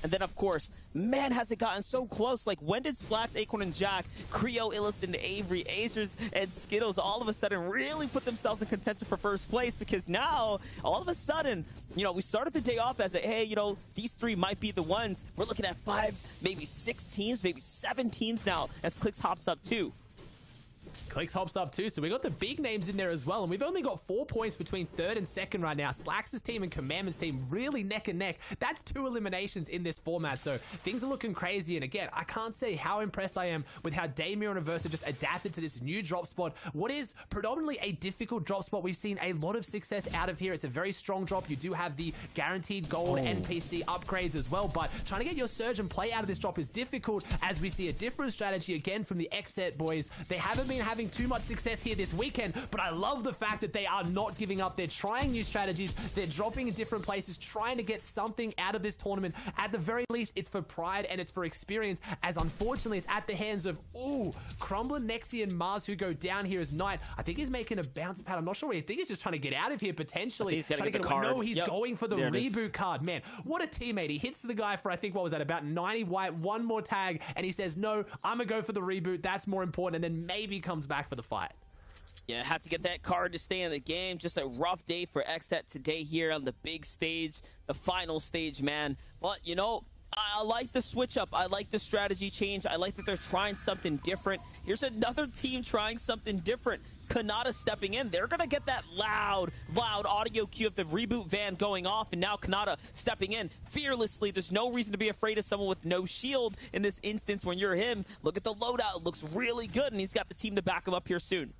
And then, of course, man, has it gotten so close. Like, when did Slacks, Acorn, and Jack, Creo, Illicent, Avery, Acers, and Skittles all of a sudden really put themselves in contention for first place? Because now, all of a sudden, you know, we started the day off as a, hey, you know, these three might be the ones. We're looking at 5, maybe 6 teams, maybe 7 teams now as Clicks hops up too. Clicks hops up too, so we got the big names in there as well, and we've only got 4 points between 3rd and 2nd right now. Slacks' team and Commandment's team really neck and neck. That's 2 eliminations in this format, so things are looking crazy. And again, I can't say how impressed I am with how Damir and Aversa just adapted to this new drop spot. What is predominantly a difficult drop spot, we've seen a lot of success out of here. It's a very strong drop. You do have the guaranteed gold NPC upgrades as well, but trying to get your surge and play out of this drop is difficult, as we see a different strategy again from the Xset boys. They haven't been having too much success here this weekend, but I love the fact that they are not giving up. They're trying new strategies. They're dropping in different places, trying to get something out of this tournament. At the very least, it's for pride and it's for experience, as unfortunately it's at the hands of, Crumbler, Nexi, and Mars, who go down here as Knight. I think he's making a bounce pad. I'm not sure what he thinks. He's just trying to get out of here, potentially. He's trying to get the card. No, he's going for the reboot card. Man, what a teammate. He hits the guy for, I think, what was that, about 90 white, 1 more tag, and he says, no, I'm going to go for the reboot. That's more important, and then maybe comes back for the fight. Yeah, had to get that card to stay in the game. Just a rough day for Xset today here on the big stage, the final stage, man. But, you know, I like the switch up. I like the strategy change. I like that they're trying something different. Here's another team trying something different. Kanata stepping in. They're going to get that loud audio cue of the reboot van going off, and now Kanata stepping in fearlessly. There's no reason to be afraid of someone with no shield in this instance when you're him. Look at the loadout. It looks really good, and he's got the team to back him up here soon.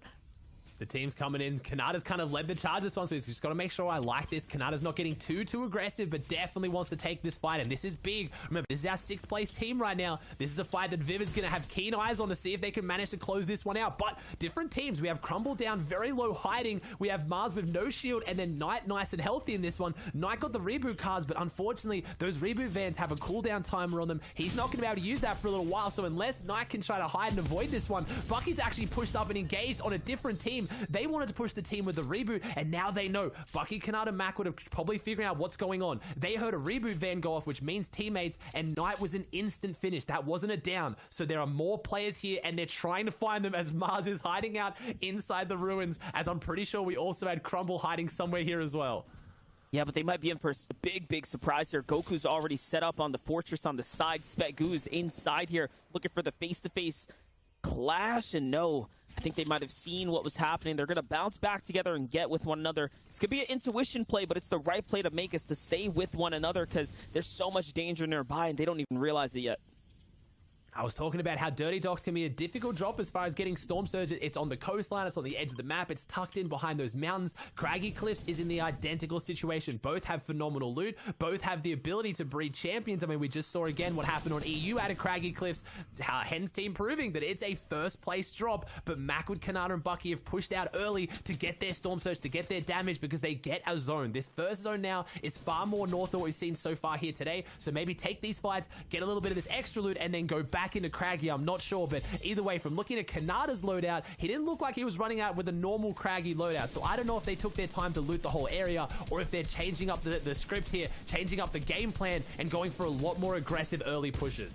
The team's coming in. Kanata's kind of led the charge this one, so he's just got to make sure I like this. Kanata's not getting too aggressive, but definitely wants to take this fight, and this is big. Remember, this is our 6th place team right now. This is a fight that Viv is going to have keen eyes on to see if they can manage to close this one out. But different teams. We have Crumble down, very low hiding. We have Mars with no shield, and then Knight nice and healthy in this one. Knight got the reboot cards, but unfortunately, those reboot vans have a cooldown timer on them. He's not going to be able to use that for a little while, so unless Knight can try to hide and avoid this one, Bucky's actually pushed up and engaged on a different team. They wanted to push the team with the reboot, and now they know. Bucky, Kanata, Mac would have probably figuring out what's going on. They heard a reboot van go off, which means teammates, and Knight was an instant finish. That wasn't a down. So there are more players here, and they're trying to find them as Mars is hiding out inside the ruins, as I'm pretty sure we also had Crumble hiding somewhere here as well. Yeah, but they might be in for a big surprise here. Goku's already set up on the fortress on the side. Spetgoo is inside here looking for the face-to-face clash, and no, I think they might have seen what was happening. They're going to bounce back together and get with one another. It's going to be an intuition play, but it's the right play to make, is to stay with one another, because there's so much danger nearby and they don't even realize it yet. I was talking about how Dirty Docks can be a difficult drop as far as getting Storm Surge. It's on the coastline, it's on the edge of the map, it's tucked in behind those mountains. Craggy Cliffs is in the identical situation. Both have phenomenal loot, both have the ability to breed champions. I mean, we just saw again what happened on EU out of Craggy Cliffs. Hen's team proving that it's a first place drop, but Macwood, Kanata, and Bucky have pushed out early to get their Storm Surge, to get their damage, because they get a zone. This first zone now is far more north than what we've seen so far here today, so maybe take these fights, get a little bit of this extra loot, and then go back into Craggy. I'm not sure, but either way, from looking at Kanata's loadout, he didn't look like he was running out with a normal Craggy loadout, so I don't know if they took their time to loot the whole area, or if they're changing up the script here, changing up the game plan, and going for a lot more aggressive early pushes.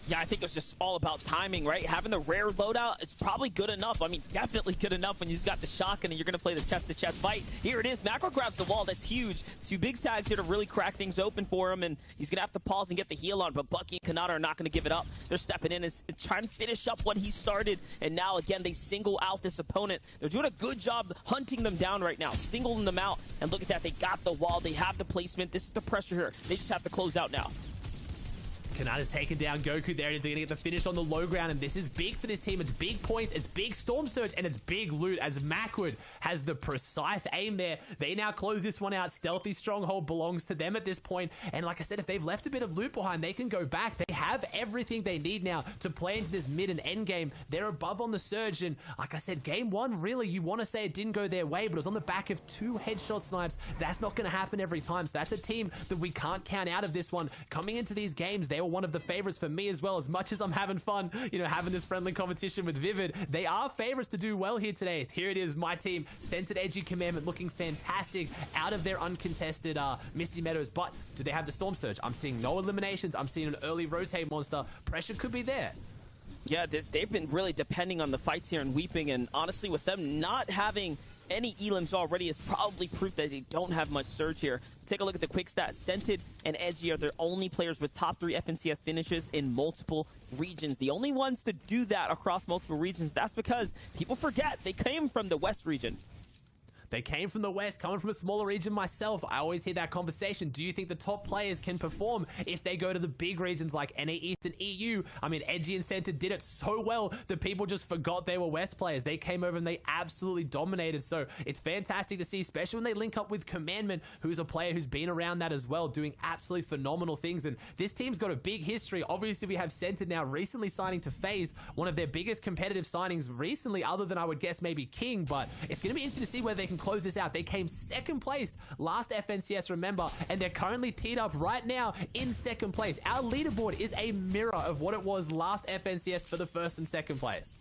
Yeah, I think it's just all about timing, right? Having the rare loadout is probably good enough. I mean, definitely good enough when you just got the shotgun and you're going to play the chest-to-chest fight. Here it is. Macro grabs the wall. That's huge. 2 big tags here to really crack things open for him, and he's going to have to pause and get the heal on, but Bucky and Kanata are not going to give it up. They're stepping in and trying to finish up what he started, and now, again, they single out this opponent. They're doing a good job hunting them down right now, singling them out, and look at that. They got the wall. They have the placement. This is the pressure here. They just have to close out now. Kanata's taken down Goku. There it is. They're going to get the finish on the low ground, and this is big for this team. It's big points, it's big Storm Surge, and it's big loot, as Macwood has the precise aim there. They now close this one out. Stealthy Stronghold belongs to them at this point, and like I said, if they've left a bit of loot behind, they can go back. They have everything they need now to play into this mid and end game. They're above on the Surge, and like I said, game one, really, you want to say it didn't go their way, but it was on the back of 2 headshot snipes. That's not going to happen every time, so that's a team that we can't count out of this one. Coming into these games, they're they were one of the favorites for me as well. As much as I'm having fun, having this friendly competition with Vivid, they are favorites to do well here today. Here it is, my team, Centered Edgy Commandment, looking fantastic out of their uncontested Misty Meadows. But do they have the Storm Surge? I'm seeing no eliminations. I'm seeing an early rotate monster. Pressure could be there. Yeah, they've been really depending on the fights here in Weeping, and honestly, with them not having any elims already is probably proof that they don't have much surge here. Take a look at the quick stats. Scented and Edgy are the only players with top 3 FNCS finishes in multiple regions. The only ones to do that across multiple regions. That's because people forget they came from the West region. They came from the West, coming from a smaller region myself. I always hear that conversation. Do you think the top players can perform if they go to the big regions like NA East and EU? I mean, Edgy and Center did it so well that people just forgot they were West players. They came over and they absolutely dominated. So it's fantastic to see, especially when they link up with Commandment, who's a player who's been around that as well, doing absolutely phenomenal things. And this team's got a big history. Obviously, we have Center now recently signing to FaZe, one of their biggest competitive signings recently, other than I would guess maybe King. But it's going to be interesting to see whether they can close this out. They came second place last FNCS, remember, and they're currently teed up right now in second place. Our leaderboard is a mirror of what it was last FNCS for the first and second place.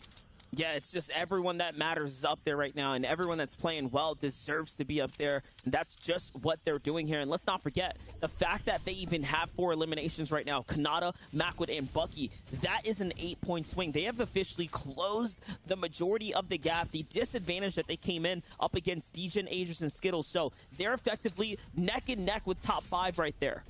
Yeah, it's just everyone that matters is up there right now, and everyone that's playing well deserves to be up there. And that's just what they're doing here. And let's not forget the fact that they even have 4 eliminations right now. Kanata, Macwood, and Bucky. That is an 8-point swing. They have officially closed the majority of the gap. The disadvantage that they came in up against Degen, Aegis, and Skittles. So they're effectively neck and neck with top 5 right there.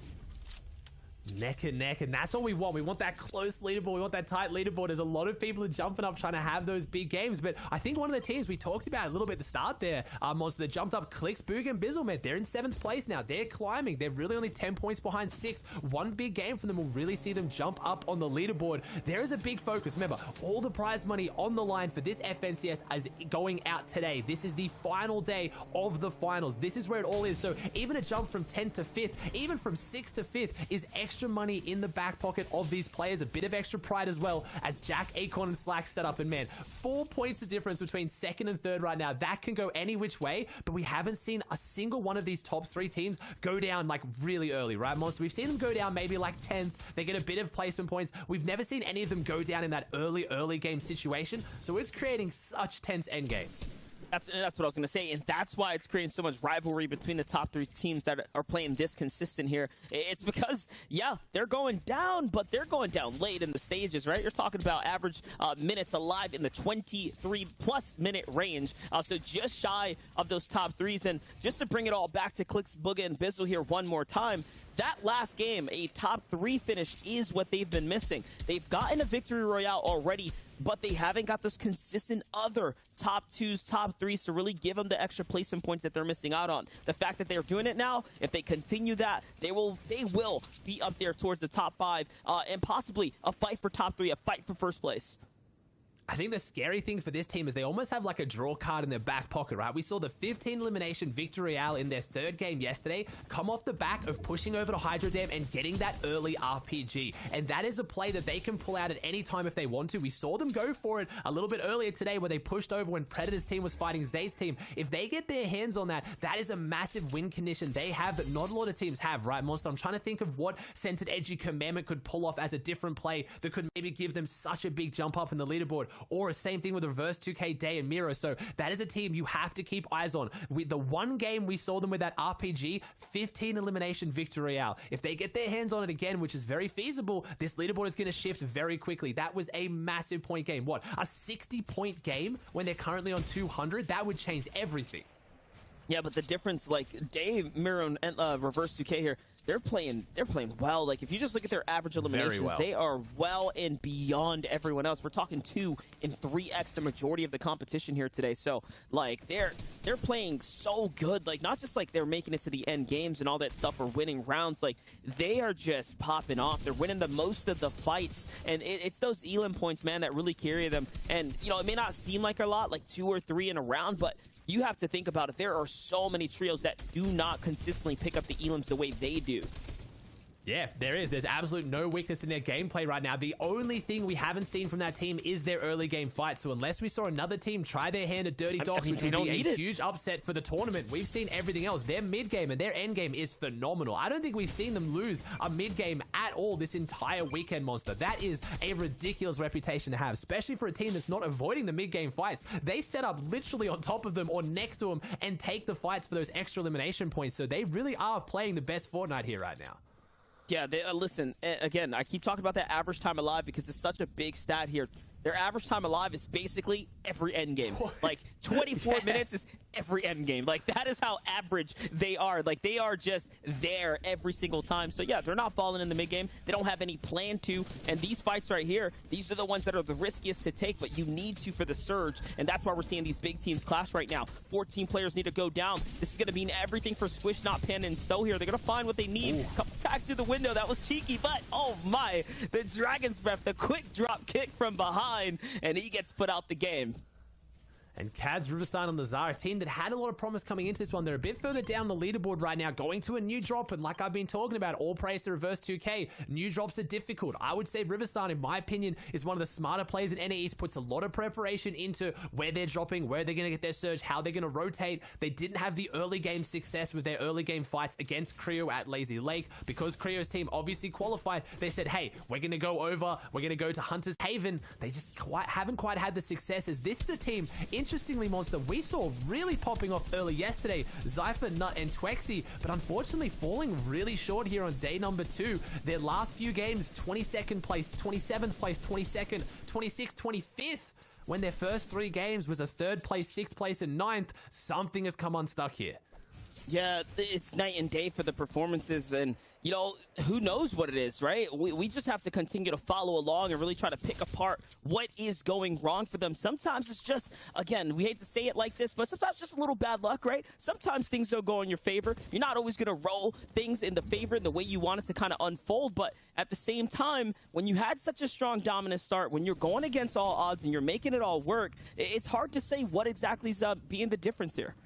Neck and neck, and that's what we want. We want that close leaderboard. We want that tight leaderboard. There's a lot of people jumping up trying to have those big games, but I think one of the teams we talked about a little bit at the start there, Monster, that jumped up, Clicks, Boog, and Bizzleman. They're in 7th place now. They're climbing. They're really only 10 points behind 6th. One big game from them will really see them jump up on the leaderboard. There is a big focus. Remember, all the prize money on the line for this FNCS is going out today. This is the final day of the finals. This is where it all is. So even a jump from 10th to 5th, even from 6th to 5th, is extra money in the back pocket of these players. A bit of extra pride as well as Jack, Acorn, and Slack set up. And man, 4 points of difference between 2nd and 3rd right now. That can go any which way, but we haven't seen a single one of these top 3 teams go down like really early, right, Monster? We've seen them go down maybe like 10th. They get a bit of placement points. We've never seen any of them go down in that early game situation. So it's creating such tense end games. That's what I was going to say, and that's why it's creating so much rivalry between the top 3 teams that are playing this consistent here. It's because, yeah, they're going down, but they're going down late in the stages, right? You're talking about average minutes alive in the 23-plus minute range, so just shy of those top 3s. And just to bring it all back to Clicks, Booga, and Bizzle here one more time, that last game, a top 3 finish is what they've been missing. They've gotten a victory royale already, but they haven't got those consistent other top 2s, top 3s to really give them the extra placement points that they're missing out on. The fact that they're doing it now, if they continue that, they will be up there towards the top 5 and possibly a fight for top 3, a fight for first place. I think the scary thing for this team is they almost have like a draw card in their back pocket, right? We saw the 15 elimination victory royale in their 3rd game yesterday come off the back of pushing over to Hydro Dam and getting that early RPG. And that is a play that they can pull out at any time if they want to. We saw them go for it a little bit earlier today where they pushed over when Predator's team was fighting Zay's team. If they get their hands on that, that is a massive win condition they have that not a lot of teams have, right, Monster? I'm trying to think of what Centered Edgy Commandment could pull off as a different play that could maybe give them such a big jump up in the leaderboard. Or a same thing with Reverse 2K, Day, and Miro. So that is a team you have to keep eyes on. With the one game we saw them with that RPG, 15 elimination victory royale. If they get their hands on it again, which is very feasible, this leaderboard is going to shift very quickly. That was a massive point game. What, a 60-point game when they're currently on 200? That would change everything. Yeah, but the difference, like Dave, Miro, and Reverse 2K here, they're playing well. Like, if you just look at their average eliminations, well. They are well and beyond everyone else. We're talking 2 and 3x the majority of the competition here today. So, like, they're playing so good. Like, not just like they're making it to the end games and all that stuff or winning rounds. Like, they are just popping off. They're winning the most of the fights, and it's those elim points, man, that really carry them. And you know, it may not seem like a lot, like 2 or 3 in a round, but you have to think about it. There are so many trios that do not consistently pick up the elims the way they do. Yeah, there is. There's absolute no weakness in their gameplay right now. The only thing we haven't seen from that team is their early game fight. So unless we saw another team try their hand at Dirty Dogs, which would be a huge upset for the tournament, we've seen everything else. Their mid game and their end game is phenomenal. I don't think we've seen them lose a mid game at all this entire weekend, Monster. That is a ridiculous reputation to have, especially for a team that's not avoiding the mid game fights. They set up literally on top of them or next to them and take the fights for those extra elimination points. So they really are playing the best Fortnite here right now. Yeah, listen, again, I keep talking about that average time alive because it's such a big stat here. Their average time alive is basically every end game. Like 24 minutes is every end game. Like that is how average they are. Like they are just there every single time. So yeah, they're not falling in the mid game. They don't have any plan to. And these fights right here, these are the ones that are the riskiest to take, but you need to for the surge. And that's why we're seeing these big teams clash right now. 14 players need to go down. This is going to mean everything for Squish, Not Panda, and Stow here. They're going to find what they need. Couple tags through the window. That was cheeky, but oh my, the Dragon's Breath, the quick drop kick from behind. And he gets put out the game. And Cads Riverside on the Zara team that had a lot of promise coming into this one. They're a bit further down the leaderboard right now, going to a new drop. And like I've been talking about, all praise to Reverse 2K. New drops are difficult. I would say Riverside, in my opinion, is one of the smarter players in NA East, puts a lot of preparation into where they're dropping, where they're going to get their surge, how they're going to rotate. They didn't have the early game success with their early game fights against Creo at Lazy Lake. Because Creo's team obviously qualified, they said, hey, we're going to go over, we're going to go to Hunter's Haven. They just haven't quite had the success as this is a team, interestingly, Monster, we saw really popping off early yesterday. Zypher, Nut, and Twexy, but unfortunately falling really short here on day number 2. Their last few games, 22nd place, 27th place, 22nd, 26th, 25th. When their first 3 games was a 3rd place, 6th place, and 9th, something has come unstuck here. Yeah, it's night and day for the performances, and you know, who knows what it is, right? We just have to continue to follow along and really try to pick apart what is going wrong for them. Sometimes it's just, again, we hate to say it like this, but sometimes just a little bad luck, right? Sometimes things don't go in your favor. You're not always going to roll things in the favor in the way you want it to kind of unfold, but at the same time, when you had such a strong dominant start, when you're going against all odds and you're making it all work, it's hard to say what exactly is being the difference here.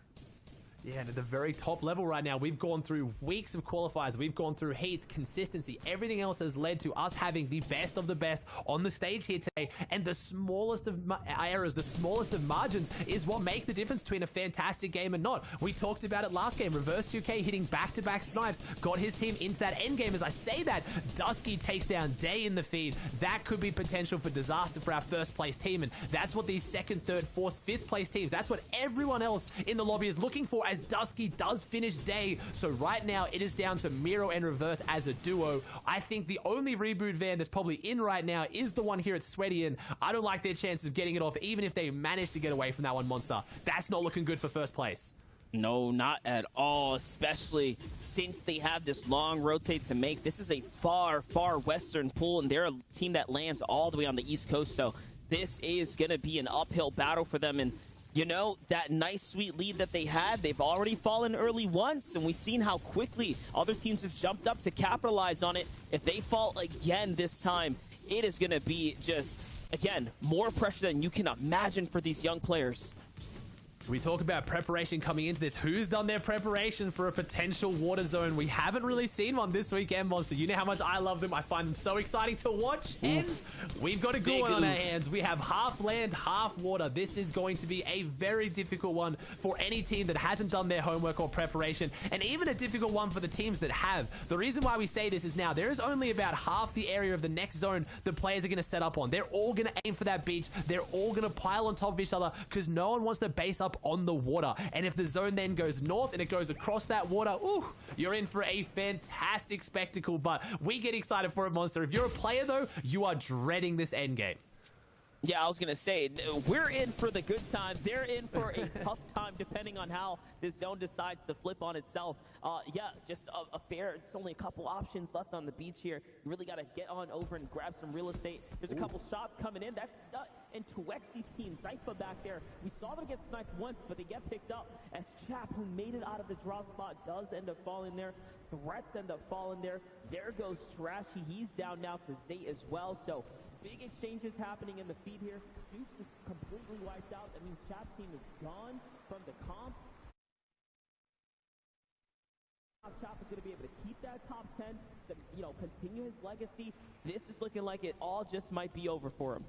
Yeah, and at the very top level right now, we've gone through weeks of qualifiers. We've gone through heats, consistency. Everything else has led to us having the best of the best on the stage here today. And the smallest of errors, the smallest of margins is what makes the difference between a fantastic game and not. We talked about it last game. Reverse 2K hitting back-to-back snipes got his team into that end game. As I say that, Dusky takes down Day in the feed. That could be potential for disaster for our first place team. And that's what these 2nd, 3rd, 4th, 5th place teams, that's what everyone else in the lobby is looking for, as Dusky does finish Day. So right now it is down to Miro and Reverse as a duo. I think the only reboot van that's probably in right now is the one here at Sweaty, and I don't like their chances of getting it off, even if they manage to get away from that one, Monster. That's not looking good for first place. No, not at all, especially since they have this long rotate to make. This is a far, far western pool, and they're a team that lands all the way on the East Coast, so this is going to be an uphill battle for them. And you know, that nice, sweet lead that they had, they've already fallen early once, and we've seen how quickly other teams have jumped up to capitalize on it. If they fall again this time, it is going to be just, again, more pressure than you can imagine for these young players. We talk about preparation coming into this. Who's done their preparation for a potential water zone? We haven't really seen one this weekend, Monster. You know how much I love them. I find them so exciting to watch. And we've got a good one on our hands. We have half land, half water. This is going to be a very difficult one for any team that hasn't done their homework or preparation, and even a difficult one for the teams that have. The reason why we say this is now, there is only about half the area of the next zone the players are going to set up on. They're all going to aim for that beach. They're all going to pile on top of each other because no one wants to base up on the water. And if the zone then goes north and it goes across that water, ooh, you're in for a fantastic spectacle. But we get excited for it, Monster. If you're a player though, you are dreading this end game. Yeah, I was going to say, we're in for the good time. They're in for a tough time, depending on how this zone decides to flip on itself. Yeah, just a fair, it's only a couple options left on the beach here. You really got to get on over and grab some real estate. There's a couple shots coming in. That's and Twexy's team, Zypha back there. We saw them get sniped once, but they get picked up as Chap, who made it out of the draw spot, does end up falling there. Threats end up falling there. There goes Trashy. He's down now to Zay as well. So big exchanges happening in the feed here. Dukes is completely wiped out. That means Chap's team is gone from the comp. Chop is going to be able to keep that top 10, to, continue his legacy. This is looking like it all just might be over for him.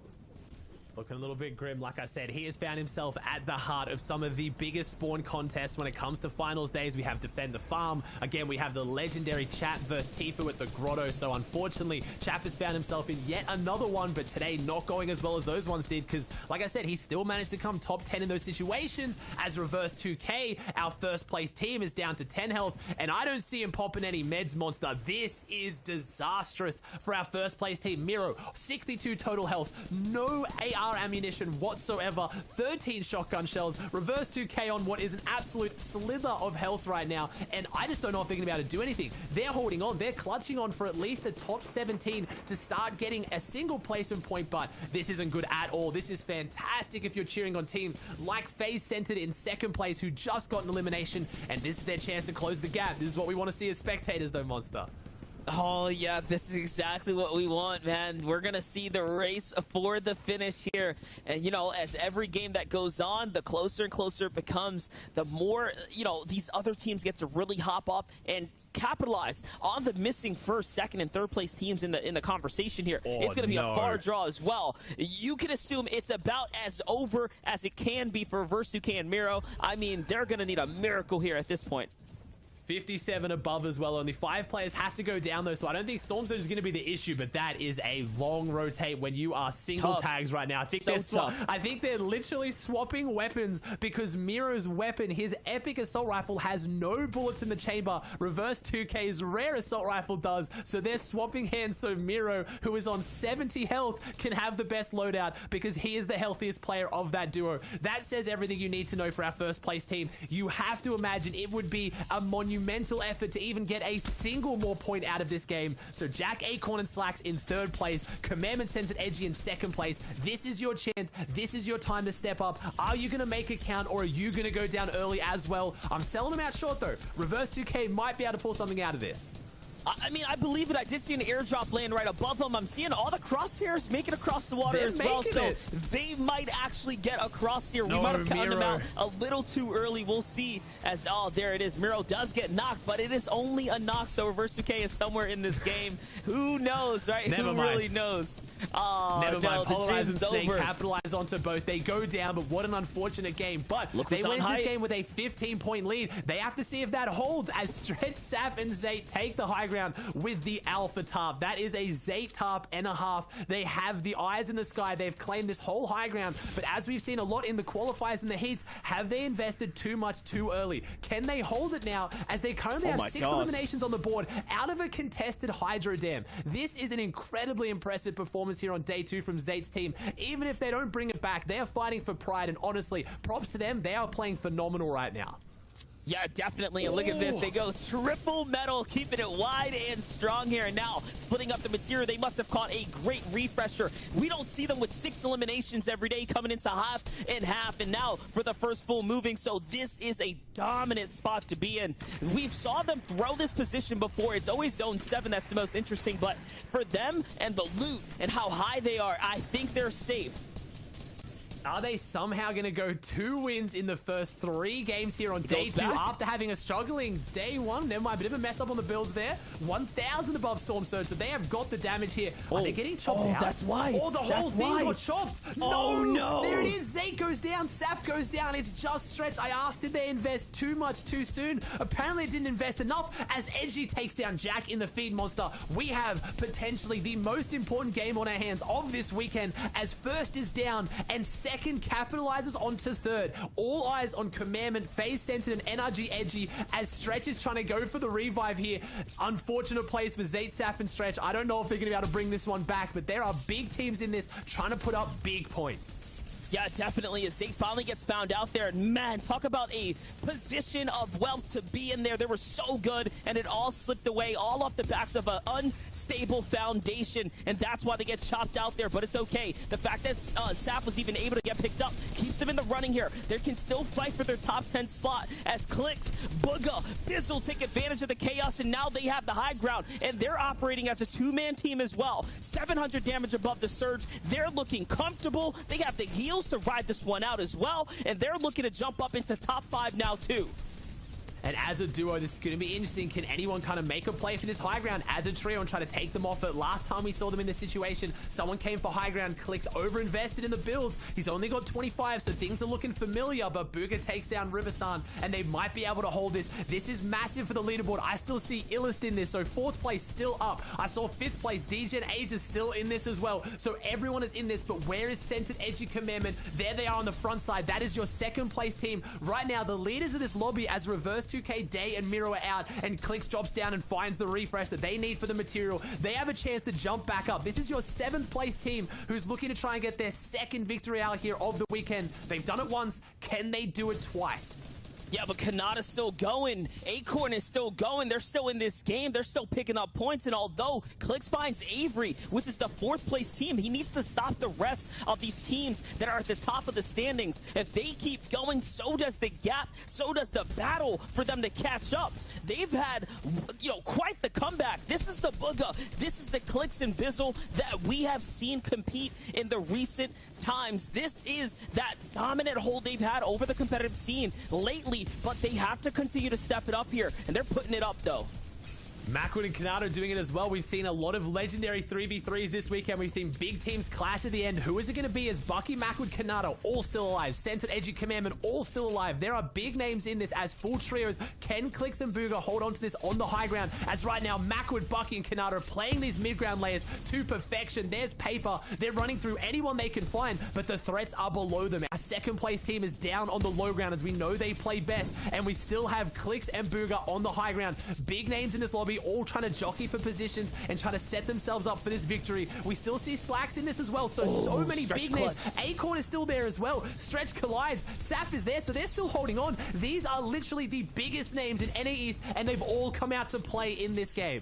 Looking a little bit grim. Like I said, he has found himself at the heart of some of the biggest spawn contests when it comes to finals days. We have Defend the Farm. Again, we have the legendary Chap versus Tifu at the Grotto. So unfortunately, Chap has found himself in yet another one, but today not going as well as those ones did because, like I said, he still managed to come top 10 in those situations as Reverse 2K, our first place team, is down to 10 health, and I don't see him popping any meds, Monster. This is disastrous for our first place team. Miro, 62 total health, no AR ammunition whatsoever, 13 shotgun shells, Reverse 2K on what is an absolute slither of health right now, and I just don't know if they're going to be able to do anything. They're holding on, they're clutching on for at least a top 17 to start getting a single placement point, but this isn't good at all. This is fantastic if you're cheering on teams like FaZe Centered in second place who just got an elimination, and this is their chance to close the gap. This is what we want to see as spectators though, Monster. Oh, yeah, this is exactly what we want, man. We're going to see the race for the finish here. And, as every game that goes on, the closer and closer it becomes, the more, these other teams get to really hop up and capitalize on the missing first, second, and third place teams in the conversation here. It's going to be a far draw as well. You can assume it's about as over as it can be for Reverse 2K and Miro. I mean, they're going to need a miracle here at this point. 57 above as well. Only 5 players have to go down though, so I don't think Storm Surge is going to be the issue, but that is a long rotate when you are single tags right now. I think they're literally swapping weapons because Miro's weapon, his epic assault rifle, has no bullets in the chamber. Reverse 2K's rare assault rifle does, so they're swapping hands so Miro, who is on 70 health, can have the best loadout because he is the healthiest player of that duo. That says everything you need to know for our first place team. You have to imagine it would be a monumental effort to even get a single more point out of this game. So Jack, Acorn, and Slacks in third place. Commandment sends it Edgy in second place. This is your chance. This is your time to step up. Are you going to make it count, or are you going to go down early as well? I'm selling them out short though. Reverse 2K might be able to pull something out of this. I mean, I believe it. I did see an airdrop land right above them. I'm seeing all the crosshairs make it across the water as well, so they might actually get across here. We might have counted them out a little too early. We'll see as, there it is. Miro does get knocked, but it is only a knock, so Reverse 2K is somewhere in this game. Who knows, right? Who really knows? Oh, never mind. Polarize and Snake over. capitalize onto both. They go down, but what an unfortunate game. But they win this game with a 15-point lead. They have to see if that holds as Stretch, Sap, and Zayt take the high ground with the Alpha Tarp. That is a Zayt Tarp and a half. They have the eyes in the sky. They've claimed this whole high ground. But as we've seen a lot in the qualifiers and the heats, have they invested too much too early? Can they hold it now as they currently have 6 eliminations on the board out of a contested Hydro Dam? This is an incredibly impressive performance here on day 2 from Zayt's team. Even if they don't bring it back, they are fighting for pride, and honestly, props to them. They are playing phenomenal right now. Yeah, definitely. And look at this. They go triple medal, keeping it wide and strong here. And now splitting up the material. They must have caught a great refresher. We don't see them with 6 eliminations every day coming into half and half. And now for the first full moving. So this is a dominant spot to be in. We've saw them throw this position before. It's always zone 7 that's the most interesting. But for them and the loot and how high they are, I think they're safe. Are they somehow going to go 2 wins in the first 3 games here on day 2 after having a struggling day 1? Never mind, a bit of a mess up on the builds there. 1,000 above Storm Surge, so they have got the damage here. Are they getting chopped out? That's why. Oh, the whole thing got chopped. No. There it is. Zayt goes down. Sap goes down. It's just Stretch. I asked, did they invest too much too soon? Apparently, it didn't invest enough as Edgy takes down Jack in the feed monster. We have potentially the most important game on our hands of this weekend as first is down and second capitalizes onto third. All eyes on Commandment, FaZe Centered, and NRG Edgy as Stretch is trying to go for the revive here. Unfortunate plays for Zayt, Sap, and Stretch. I don't know if they're going to be able to bring this one back, but there are big teams in this trying to put up big points. Yeah, definitely. As Zayt finally gets found out there, and man, talk about a position of wealth to be in there. They were so good, and it all slipped away, all off the backs of an unstable foundation, and that's why they get chopped out there. But it's okay. The fact that Sap was even able to get picked up keeps them in the running here. They can still fight for their top 10 spot as Clicks, Booga, Bizzle take advantage of the chaos, and now they have the high ground, and they're operating as a 2-man team as well. 700 damage above the Surge. They're looking comfortable. They have the heals to ride this one out as well, and they're looking to jump up into top 5 now too. And as a duo, this is going to be interesting. Can anyone kind of make a play for this high ground as a trio and try to take them off it? Last time we saw them in this situation, someone came for high ground. Clix over-invested in the builds. He's only got 25, so things are looking familiar, but Booga takes down Riversan, and they might be able to hold this. This is massive for the leaderboard. I still see Illest in this, so 4th place still up. I saw 5th place. DGen Age is still in this as well, so everyone is in this, but where is Centered Edgy Commandment? There they are on the front side. That is your 2nd place team. Right now, the leaders of this lobby, as Reverse 2K, Day, and Miro are out, and Clix drops down and finds the refresh that they need for the material. They have a chance to jump back up. This is your 7th place team who's looking to try and get their 2nd victory out here of the weekend. They've done it once. Can they do it twice? Yeah, but Kanata's still going. Acorn is still going. They're still in this game. They're still picking up points. And although Clix finds Avery, which is the 4th place team, he needs to stop the rest of these teams that are at the top of the standings. If they keep going, so does the gap. So does the battle for them to catch up. They've had, quite the comeback. This is the Booga. This is the Clix and Bizzle that we have seen compete in the recent times. This is that dominant hold they've had over the competitive scene lately. But they have to continue to step it up here, and they're putting it up, though. Macwood and Kanata doing it as well. We've seen a lot of legendary 3v3s this weekend. We've seen big teams clash at the end. Who is it going to be? As Bucky, Macwood, Kanata all still alive. Centered Edgy Commandment all still alive. There are big names in this as full trios. Can Clix and Booga hold on to this on the high ground? As right now, Macwood, Bucky, and Kanata are playing these mid-ground layers to perfection. There's Paper. They're running through anyone they can find, but the threats are below them. Our 2nd place team is down on the low ground as we know they play best, and we still have Clix and Booga on the high ground. Big names in this lobby all trying to jockey for positions and trying to set themselves up for this victory. We still see Slacks in this as well, so many big names. Acorn is still there as well. Stretch collides. Saf is there, so they're still holding on. These are literally the biggest names in NA East, and they've all come out to play in this game.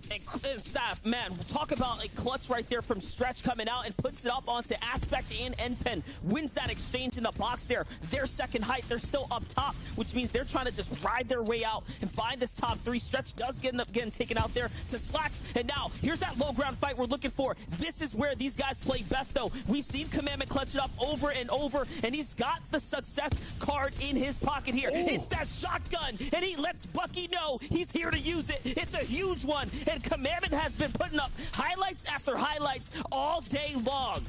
And Staff, man, we'll talk about a clutch right there from Stretch coming out and puts it up onto Aspect and Npen. Wins that exchange in the box there. Their 2nd height, they're still up top, which means they're trying to just ride their way out and find this top 3. Stretch does end up getting taken out there to Slacks. And now, here's that low ground fight we're looking for. This is where these guys play best, though. We've seen Commandment clutch it up over and over, and he's got the success card in his pocket here. It's that shotgun, and he lets Bucky know he's here to use it. It's a huge one, and Commandment has been putting up highlights after highlights all day long.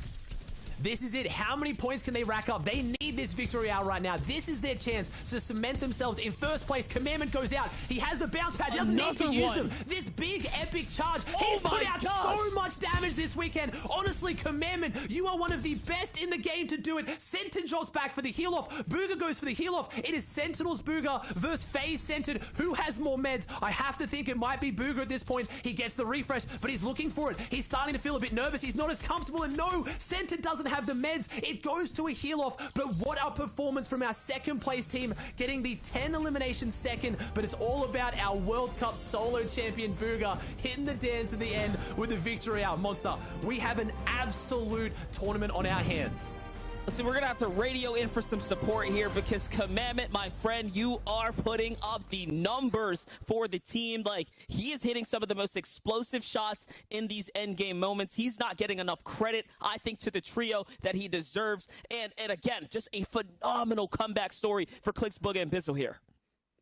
This is it. How many points can they rack up? They need this victory out right now. This is their chance to cement themselves in 1st place. Commandment goes out. He has the bounce pad. He doesn't need to use them. This big epic charge. He's put out so much damage this weekend. Honestly, Commandment, you are one of the best in the game to do it. Sentinel drops back for the heal off. Booga goes for the heal off. It is Sentinel's Booga versus FaZe Centered. Who has more meds? I have to think it might be Booga at this point. He gets the refresh, but he's looking for it. He's starting to feel a bit nervous. He's not as comfortable, and no, Centered doesn't have the meds. It goes to a heal off, but what a performance from our 2nd place team, getting the 10 eliminations 2nd, but it's all about our World Cup solo champion Booga hitting the dance at the end with the victory out. Monster, we have an absolute tournament on our hands. Listen, we're going to have to radio in for some support here because Commandment, my friend, you are putting up the numbers for the team. Like, he is hitting some of the most explosive shots in these endgame moments. He's not getting enough credit, I think, to the trio that he deserves. And again, just a phenomenal comeback story for Clix, Booga, and Bizzle here.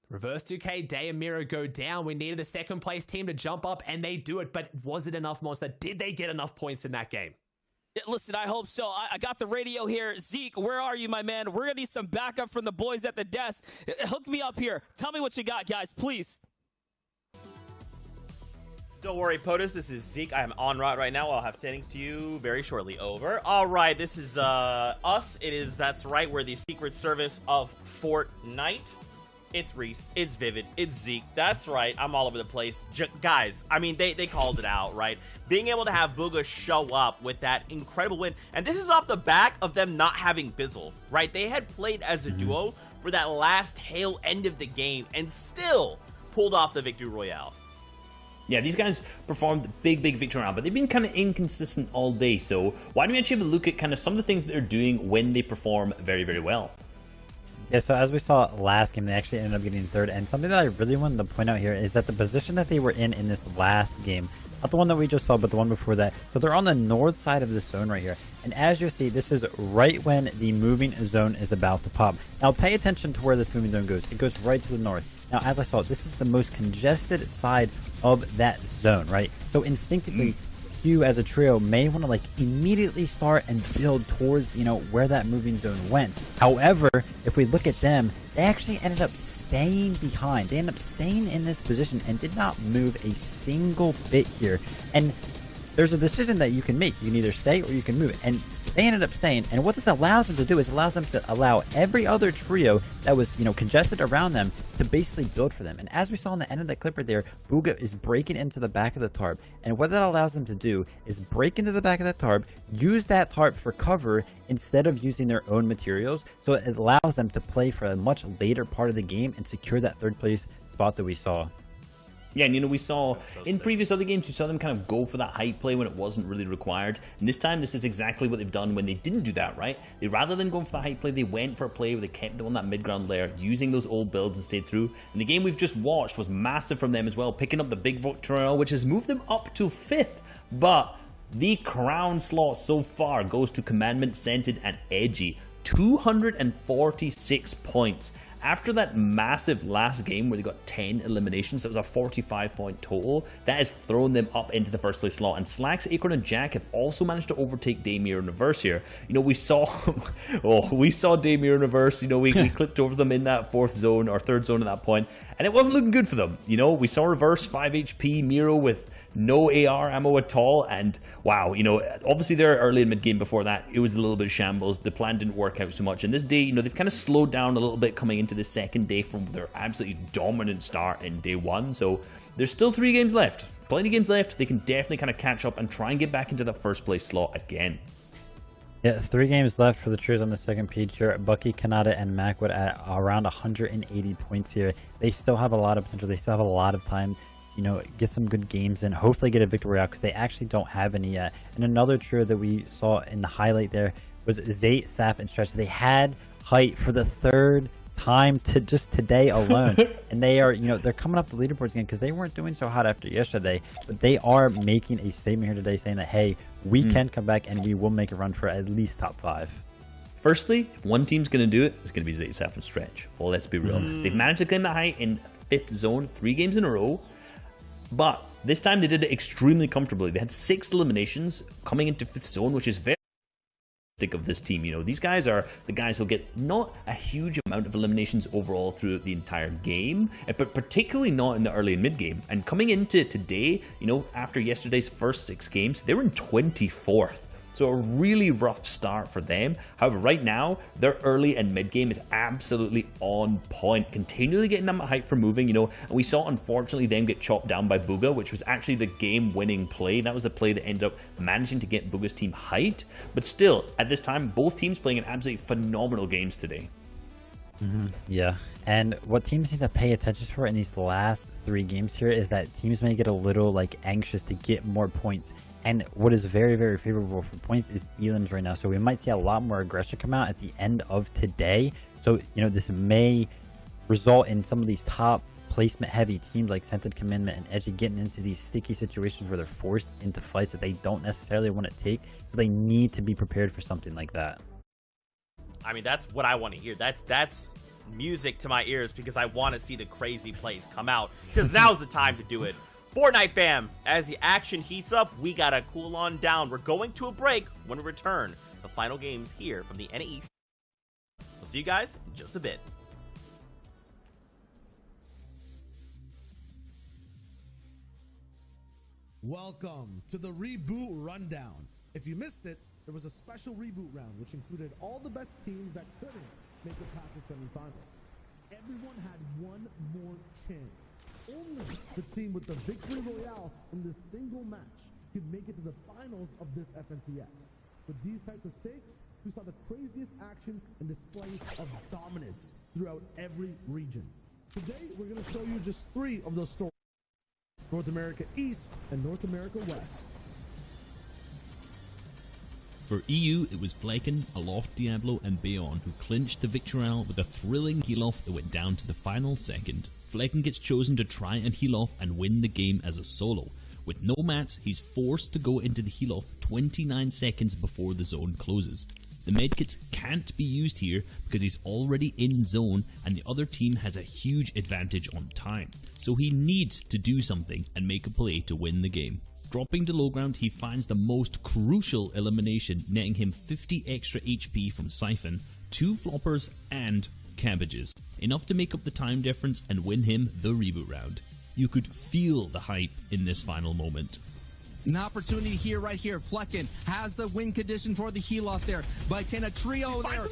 Reverse 2K, Day and Miro go down. We needed the 2nd place team to jump up, and they do it. But was it enough, Monster? Did they get enough points in that game? Yeah, listen, I hope so. I got the radio here. Zeke, where are you, my man? We're going to need some backup from the boys at the desk. Hook me up here. Tell me what you got, guys, please. Don't worry, POTUS. This is Zeke. I am en route right now. I'll have standings to you very shortly. Over. All right, this is us. That's right. We're the Secret Service of Fortnite. It's Reese. It's Vivid. It's Zeke. That's right. I'm all over the place. Guys, I mean, they called it out, right? Being able to have Booga show up with that incredible win. And this is off the back of them not having Bizzle, right? They had played as a duo for that last tail end of the game and still pulled off the victory royale. Yeah, these guys performed big victory round, but they've been kind of inconsistent all day. So why don't we actually have a look at kind of some of the things that they're doing when they perform very well? Yeah, so as we saw last game, they actually ended up getting 3rd, and something that I really wanted to point out here is that the position that they were in this last game, not the one that we just saw, but the one before that, so they're on the north side of the zone right here, and as you see, this is right when the moving zone is about to pop. Now pay attention to where this moving zone goes. It goes right to the north. Now, as I saw, this is the most congested side of that zone, right? So instinctively, you as a trio may want to like immediately start and build towards, where that moving zone went. However, if we look at them, they actually ended up staying behind. They ended up staying in this position and did not move a single bit here. And there's a decision that you can make. You can either stay or you can move. And they ended up staying. And what this allows them to do is allows them to allow every other trio that was, congested around them to basically build for them. And as we saw in the end of the clip right there, Bugha is breaking into the back of the tarp. And what that allows them to do is break into the back of that tarp, use that tarp for cover instead of using their own materials. So it allows them to play for a much later part of the game and secure that third place spot that we saw. Yeah, and we saw in previous other games, we saw them kind of go for that hype play when it wasn't really required. And this time, this is exactly what they've done when they didn't do that, right? They, rather than going for the hype play, they went for a play where they kept them on that mid-ground layer, using those old builds and stayed through. And the game we've just watched was massive from them as well, picking up the big victory, which has moved them up to 5th. But the crown slot so far goes to Commandment, Scented, and Edgy. 246 points. After that massive last game where they got 10 eliminations, that was a 45-point total, that has thrown them up into the first place slot. And Slacks, Acorn, and Jack have also managed to overtake Daymere and Reverse here. We saw, we saw Daymere and Reverse, we clipped over them in that 4th zone, or 3rd zone at that point, and it wasn't looking good for them. We saw Reverse 5 HP, Miro with no AR ammo at all, and wow, obviously their early and mid game before that, it was a little bit shambles. The plan didn't work out so much, and this day, they've kind of slowed down a little bit coming into the second day from their absolutely dominant start in day 1, so there's still 3 games left. Plenty of games left. They can definitely kind of catch up and try and get back into the first place slot again. Yeah, 3 games left for the Trios on the second page here. Bucky, Kanata, and Macwood at around 180 points here. They still have a lot of potential. They still have a lot of time, get some good games and hopefully get a victory out because they actually don't have any yet. And another trio that we saw in the highlight there was Zayt, Sap, and Stretch. They had height for the 3rd time to just today alone. And they are, they're coming up the leaderboards again because they weren't doing so hot after yesterday. But they are making a statement here today saying that, hey, we can come back and we will make a run for at least top 5. Firstly, if one team's going to do it, it's going to be Zayt, Sap, and Stretch. Well, let's be real. They've managed to claim that height in 5th zone 3 games in a row. But this time they did it extremely comfortably. They had 6 eliminations coming into 5th zone, which is very of this team. These guys are the guys who'll get not a huge amount of eliminations overall throughout the entire game, but particularly not in the early and mid game. And coming into today, after yesterday's first 6 games, they were in 24th. So a really rough start for them. However, right now, their early and mid game is absolutely on point, continually getting them at height for moving, and we saw, unfortunately, them get chopped down by Bugha, which was actually the game-winning play. That was the play that ended up managing to get Bugha's team height. But still, at this time, both teams playing an absolutely phenomenal games today. Yeah, and what teams need to pay attention for in these last 3 games here is that teams may get a little anxious to get more points. And what is very, very favorable for points is elims right now. So we might see a lot more aggression come out at the end of today. So, this may result in some of these top placement heavy teams like Scented, Commandment, and Edgy getting into these sticky situations where they're forced into fights that they don't necessarily want to take. So they need to be prepared for something like that. I mean, that's what I want to hear. That's music to my ears because I want to see the crazy plays come out because now's the time to do it. Fortnite fam, as the action heats up, we gotta cool on down. We're going to a break. When we return, the final games here from the NA East. We'll see you guys in just a bit. Welcome to the Reboot Rundown. If you missed it, there was a special reboot round which included all the best teams that couldn't make it past the semifinals. Everyone had one more chance. Only the team with the victory royale in this single match could make it to the finals of this FNCS. With these types of stakes, we saw the craziest action and display of dominance throughout every region. Today, we're going to show you just 3 of those stories: North America East and North America West. For EU, it was Flecken, Aloft, Diablo, and Bayon who clinched the victory with a thrilling heal-off that went down to the final second. Flecken gets chosen to try and heal off and win the game as a solo. With no mats, he's forced to go into the heal-off 29 seconds before the zone closes. The medkits can't be used here because he's already in zone and the other team has a huge advantage on time. So he needs to do something and make a play to win the game. Dropping to low ground, he finds the most crucial elimination, netting him 50 extra HP from Siphon, 2 floppers and cabbages. Enough to make up the time difference and win him the reboot round. You could feel the hype in this final moment. An opportunity here, right here. Flecken has the win condition for the heal off there, but can a trio there?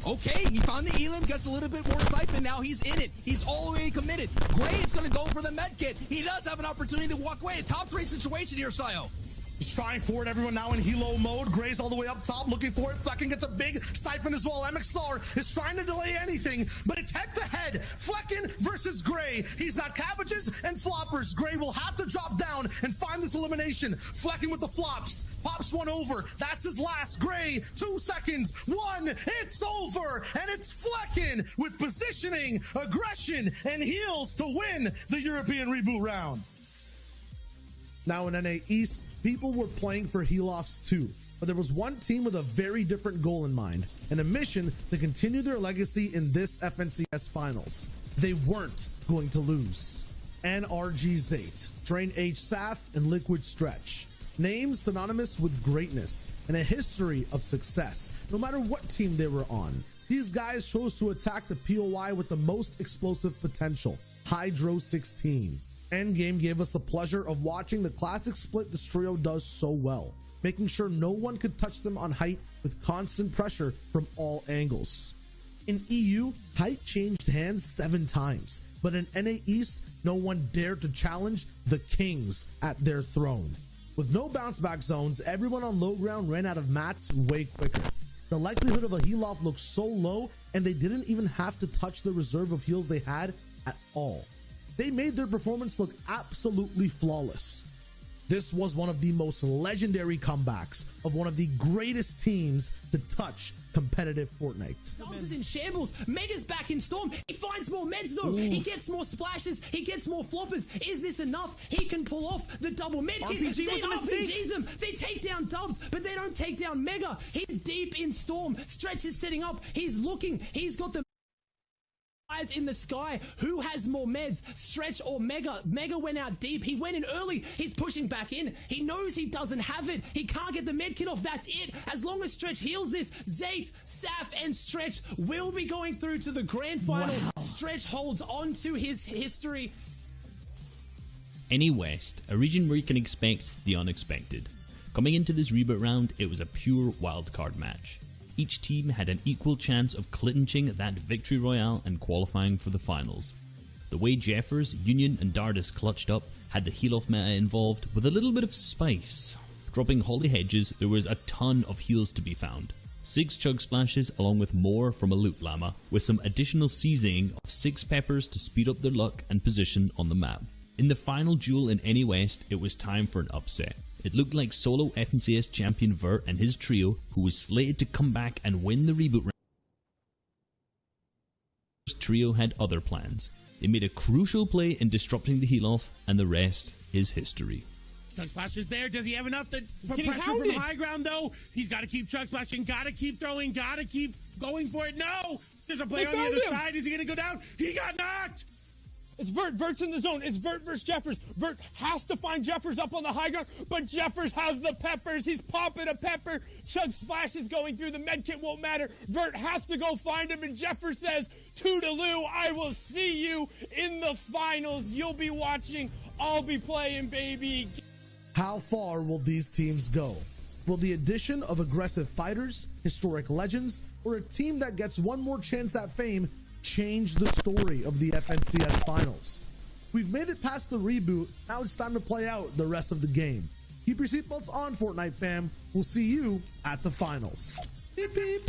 Okay, he found the Elim, gets a little bit more Siphon. Now he's in it. He's all the way committed. Gray is going to go for the med kit. He does have an opportunity to walk away. A top 3 situation here, Sayo. He's trying for it. Everyone now in helo mode. Gray's all the way up top looking for it. Flecken gets a big Siphon as well. MXR is trying to delay anything, but it's head-to-head. Flecken versus Gray. He's got cabbages and floppers. Gray will have to drop down and find this elimination. Flecken with the flops. Pops one over. That's his last. Gray, 2 seconds. 1. It's over. And it's Flecken with positioning, aggression, and heals to win the European reboot rounds. Now in NA East, people were playing for heal-offs too, but there was one team with a very different goal in mind and a mission to continue their legacy in this FNCS finals. They weren't going to lose. NRG Zate, Drain H Saf, and Liquid Stretch. Names synonymous with greatness and a history of success, no matter what team they were on. These guys chose to attack the POI with the most explosive potential, Hydro 16. Endgame gave us the pleasure of watching the classic split this trio does so well, making sure no one could touch them on height with constant pressure from all angles. In EU, height changed hands 7 times, but in NA East, no one dared to challenge the kings at their throne. With no bounce back zones, everyone on low ground ran out of mats way quicker. The likelihood of a heal off looked so low, and they didn't even have to touch the reserve of heals they had at all. They made their performance look absolutely flawless. This was one of the most legendary comebacks of one of the greatest teams to touch competitive Fortnite. Dubs is in shambles. Mega's back in Storm. He finds more meds though. He gets more splashes. He gets more floppers. Is this enough? He can pull off the double med kit. They RPGs them. They take down Dubs, but they don't take down Mega. He's deep in Storm. Stretch is setting up. He's looking. He's got the eyes in the sky. Who has more meds, Stretch or Mega? Mega went out deep. He went in early. He's pushing back in. He knows he doesn't have it. He can't get the med kit off. That's it. As long as Stretch heals this, Zate, Saf, and Stretch will be going through to the grand final. Wow. Stretch holds on to his history. NA West, a region where you can expect the unexpected. Coming into this reboot round, it was a pure wildcard match. Each team had an equal chance of clinching that victory royale and qualifying for the finals. The way Jeffers, Union and Dardis clutched up had the heal-off meta involved with a little bit of spice. Dropping Holly Hedges, there was a ton of heals to be found. 6 Chug Splashes along with more from a Loot Llama, with some additional seasoning of 6 peppers to speed up their luck and position on the map. In the final duel in NA West, it was time for an upset. It looked like solo FNCS champion Vert and his trio, who was slated to come back and win the reboot round. Trio had other plans. They made a crucial play in disrupting the heal-off, and the rest is history. Chug Splash is there. Does he have enough to put pressure from high ground, though? He's got to keep Chug Splashing, got to keep throwing, got to keep going for it. No! There's a player on the other side. Is he going to go down? He got knocked! It's Vert. Vert's in the zone. It's Vert versus Jeffers. Vert has to find Jeffers up on the high ground, but Jeffers has the peppers. He's popping a pepper. Chug Splash is going through. The medkit won't matter. Vert has to go find him, and Jeffers says, "Toodaloo, I will see you in the finals. You'll be watching. I'll be playing, baby." How far will these teams go? Will the addition of aggressive fighters, historic legends, or a team that gets one more chance at fame change the story of the FNCS finals? We've made it past the reboot. Now it's time to play out the rest of the game. Keep your seatbelts on, Fortnite fam. We'll see you at the finals. Beep beep.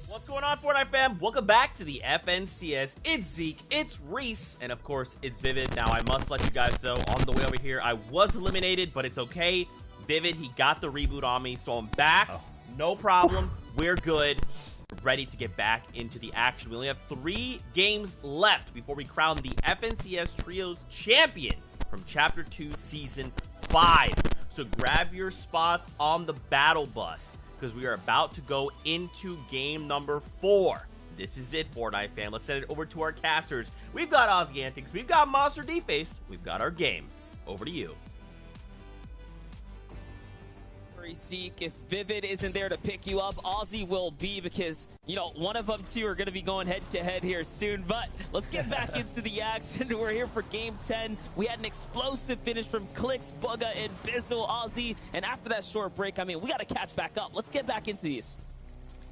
What's going on, Fortnite fam? Welcome back to the FNCS. It's Zeke, it's Reese, and of course, it's Vivid. Now, I must let you guys know, on the way over here, I was eliminated, but it's okay. Vivid, he got the reboot on me, so I'm back. No problem. We're good. We're ready to get back into the action. We only have 3 games left before we crown the FNCS Trios champion from Chapter 2 Season 5. So grab your spots on the battle bus, because we are about to go into game number 4. This is it, Fortnite fam. Let's send it over to our casters. We've got Ozzy Antics, we've got Monster D-Face, we've got our game. Over to you. Zeke, if Vivid isn't there to pick you up, Ozzy will be, because, you know, one of them two are going to be going head-to-head here soon. But let's get back into the action. We're here for Game 10. We had an explosive finish from Clicks, Bugga, and Bizzle, Ozzy. And after that short break, I mean, we got to catch back up. Let's get back into these.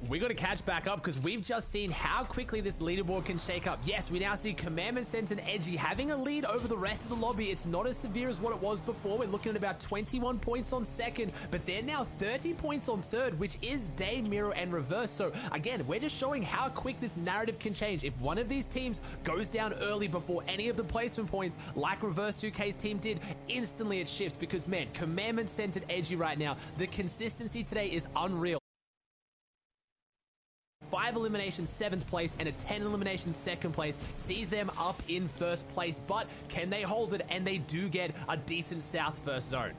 We got to catch back up because we've just seen how quickly this leaderboard can shake up. Yes, we now see Commandment Sense and Edgy having a lead over the rest of the lobby. It's not as severe as what it was before. We're looking at about 21 points on second, but they're now 30 points on third, which is Day, Miro, and Reverse. So again, we're just showing how quick this narrative can change. If one of these teams goes down early before any of the placement points, like Reverse 2K's team did, instantly it shifts because, man, Commandment Sense and Edgy right now, the consistency today is unreal. 5 eliminations 7th place and a 10 eliminations 2nd place sees them up in 1st place, but can they hold it? And they do get a decent South first zone.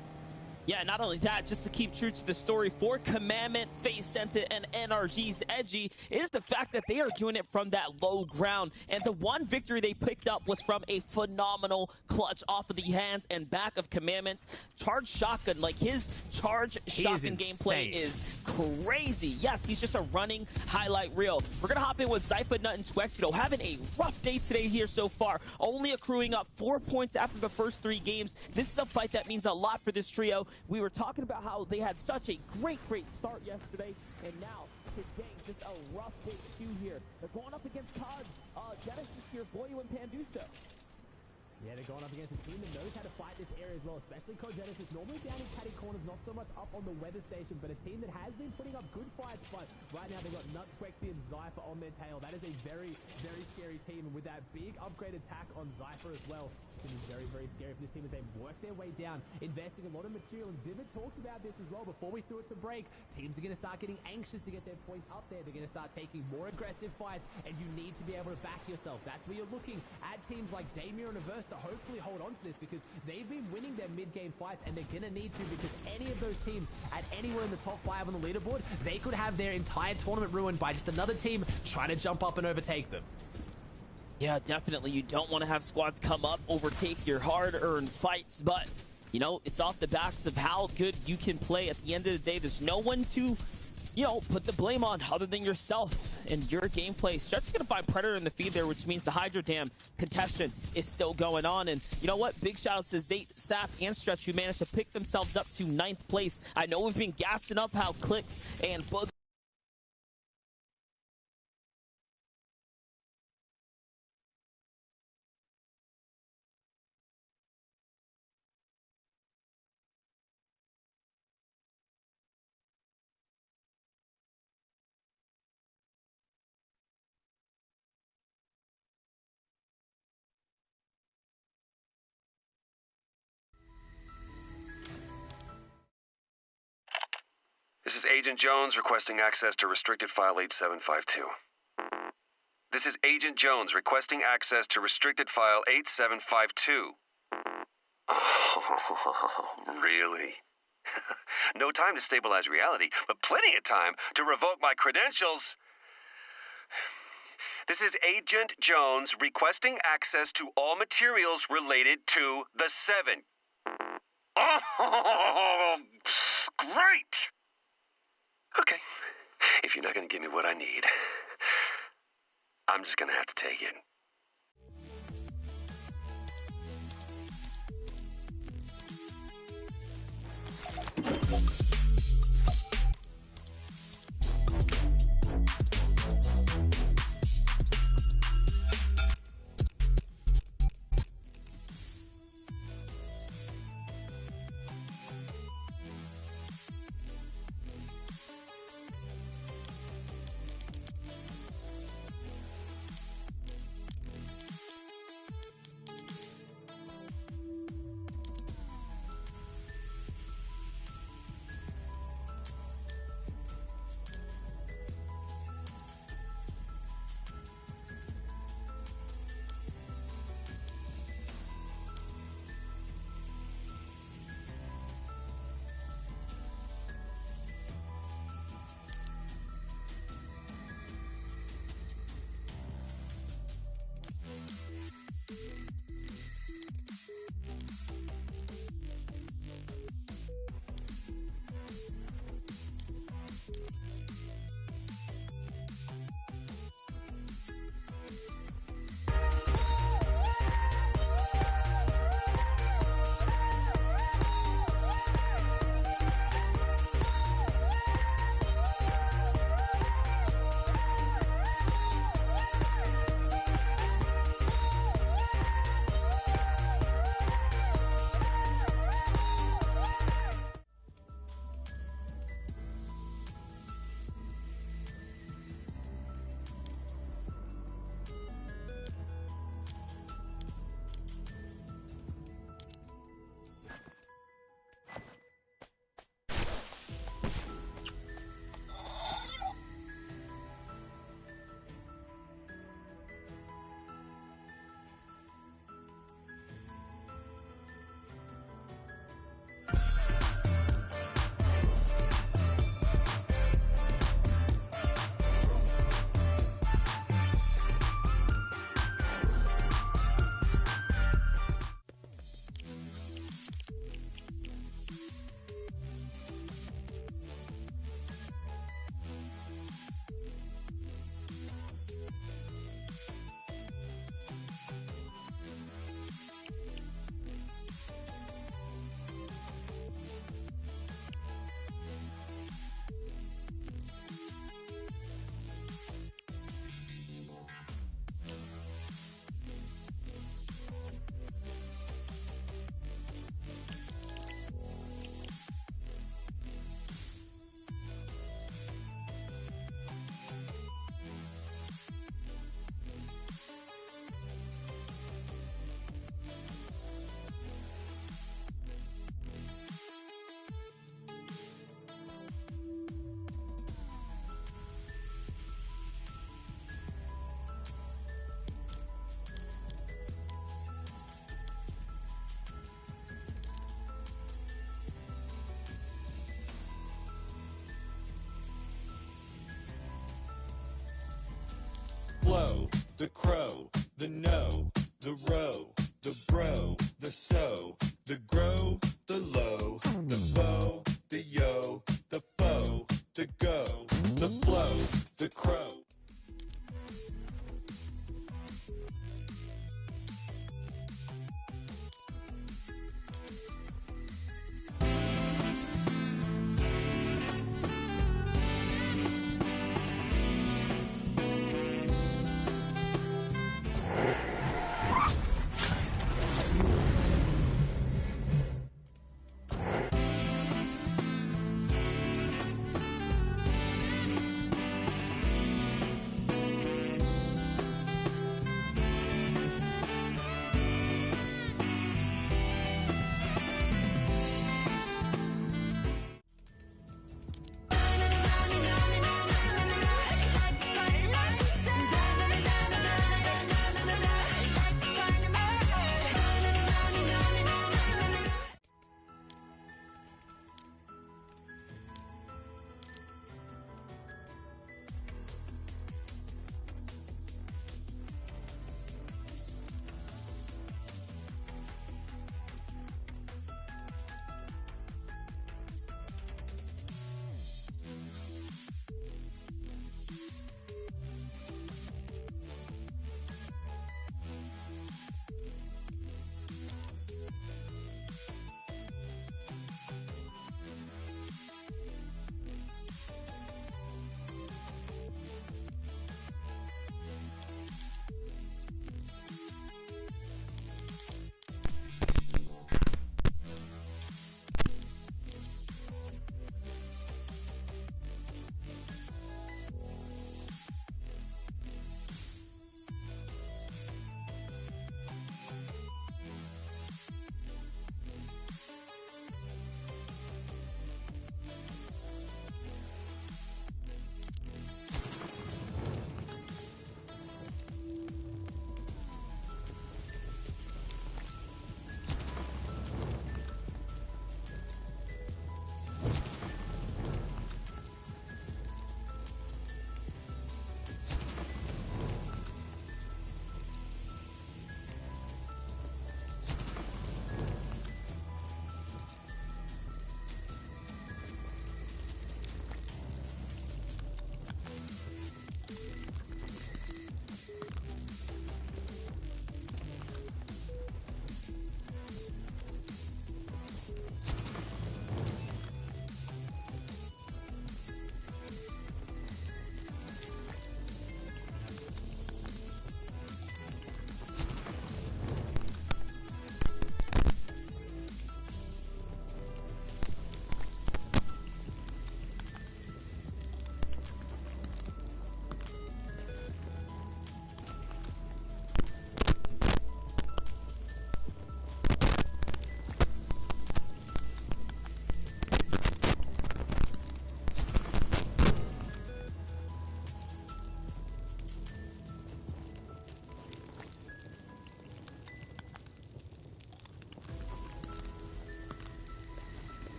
Yeah, not only that, just to keep true to the story for Commandment, Face Scented, and NRG's Edgy is the fact that they are doing it from that low ground. And the one victory they picked up was from a phenomenal clutch off of the hands and back of Commandment's charge shotgun. Like, his charge shotgun gameplay is crazy. Yes, he's just a running highlight reel. We're going to hop in with Zypha, Nut, and Twexido, having a rough day today here so far, only accruing up 4 points after the first 3 games. This is a fight that means a lot for this trio. We were talking about how they had such a great start yesterday, and now today, just a rough day too here. They're going up against Todd, Genesis here, Boyu, and Pandusa. Yeah, they're going up against a team that knows how to fight this area as well, especially Genesis. Normally down in catty corners, not so much up on the weather station, but a team that has been putting up good fights, but right now they've got Nut, Twexy, and Zypha on their tail. That is a very, very scary team, and with that big upgrade attack on Zypha as well, it's going to be very, very scary for this team as they work their way down, investing a lot of material. And Vivid talked about this as well before we threw it to break. Teams are going to start getting anxious to get their points up there. They're going to start taking more aggressive fights, and you need to be able to back yourself. That's where you're looking at teams like Damir and Averse to hopefully hold on to this, because they've been winning their mid-game fights, and they're going to need to, because any of those teams at anywhere in the top 5 on the leaderboard, they could have their entire tournament ruined by just another team trying to jump up and overtake them. Yeah, definitely. You don't want to have squads come up, overtake your hard-earned fights, but, you know, it's off the backs of how good you can play. At the end of the day, there's no one to, you know, put the blame on other than yourself and your gameplay. Stretch is going to find Predator in the feed there, which means the Hydro Dam contestation is still going on. And you know what? Big shout outs to Zate, Sap, and Stretch, who managed to pick themselves up to 9th place. I know we've been gassing up how Clicks and Bug This is Agent Jones requesting access to restricted file 8752. This is Agent Jones requesting access to restricted file 8752. Oh, really? No time to stabilize reality, but plenty of time to revoke my credentials. This is Agent Jones requesting access to all materials related to the 7. Oh, great! Okay, if you're not going to give me what I need, I'm just going to have to take it. the crow, the no, the row, the bro, the so, the grow, the low, the foe, the yo, the foe, the go, the flow, the crow.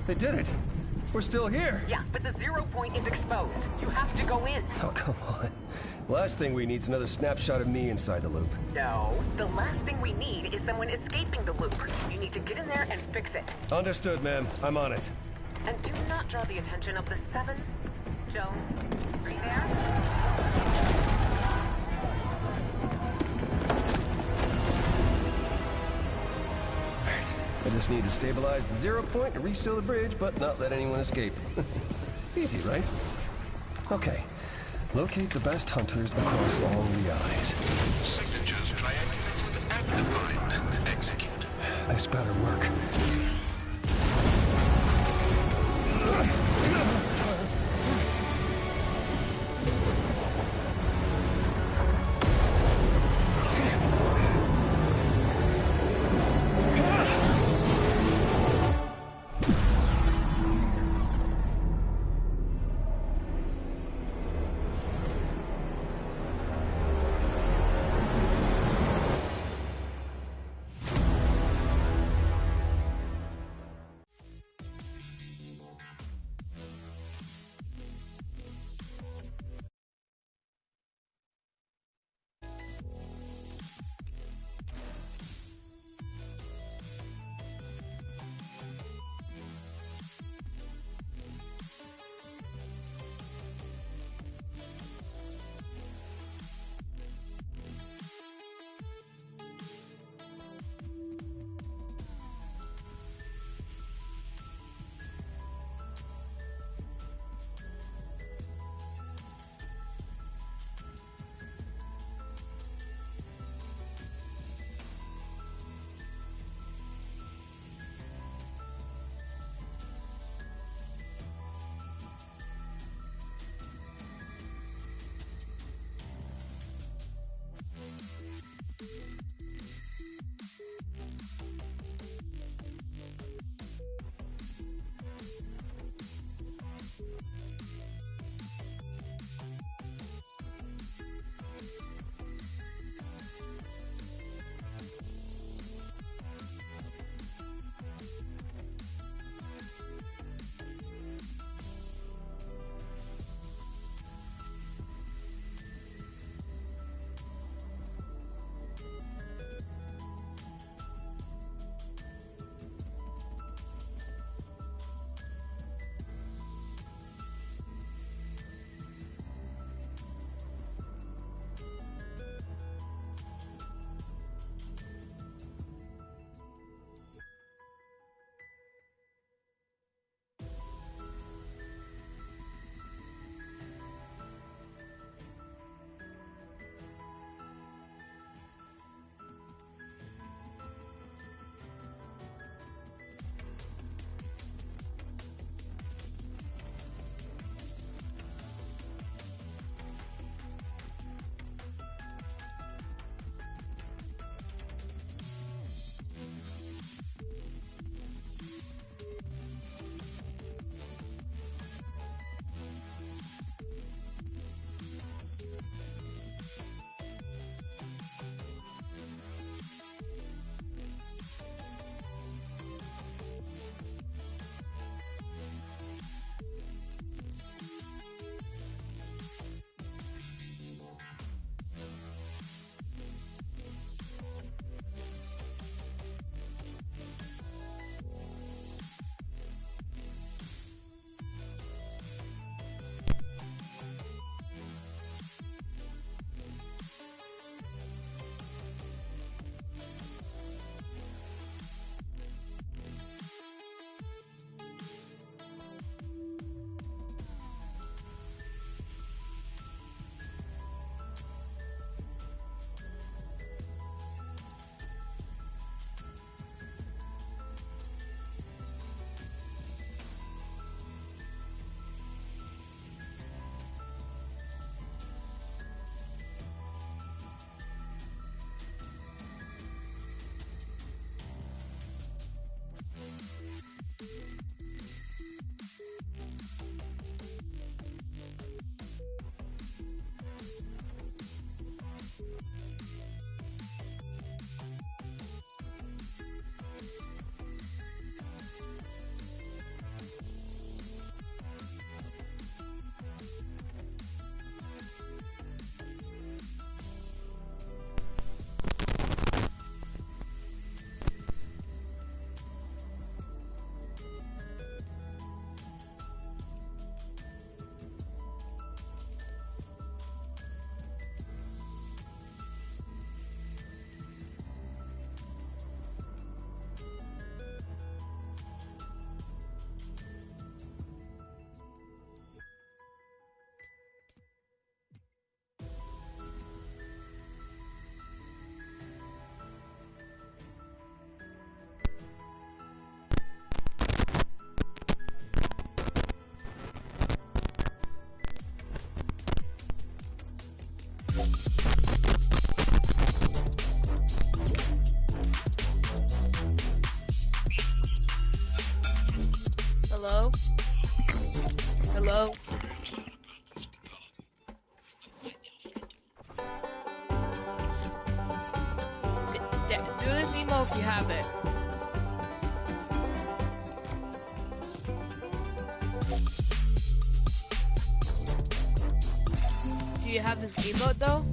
They did it. We're still here. Yeah, but the 0 point is exposed. You have to go in. Oh, come on. Last thing we need is another snapshot of me inside the loop. No, the last thing we need is someone escaping the loop. You need to get in there and fix it. Understood, ma'am. I'm on it. And do not draw the attention of the 7. Jones, are you there? I just need to stabilize the 0 point and reseal the bridge, but not let anyone escape. Easy, right? Okay. Locate the best hunters across all realities. Signatures triangulated and defined. Execute. This better work. have it. Do you have this emote though?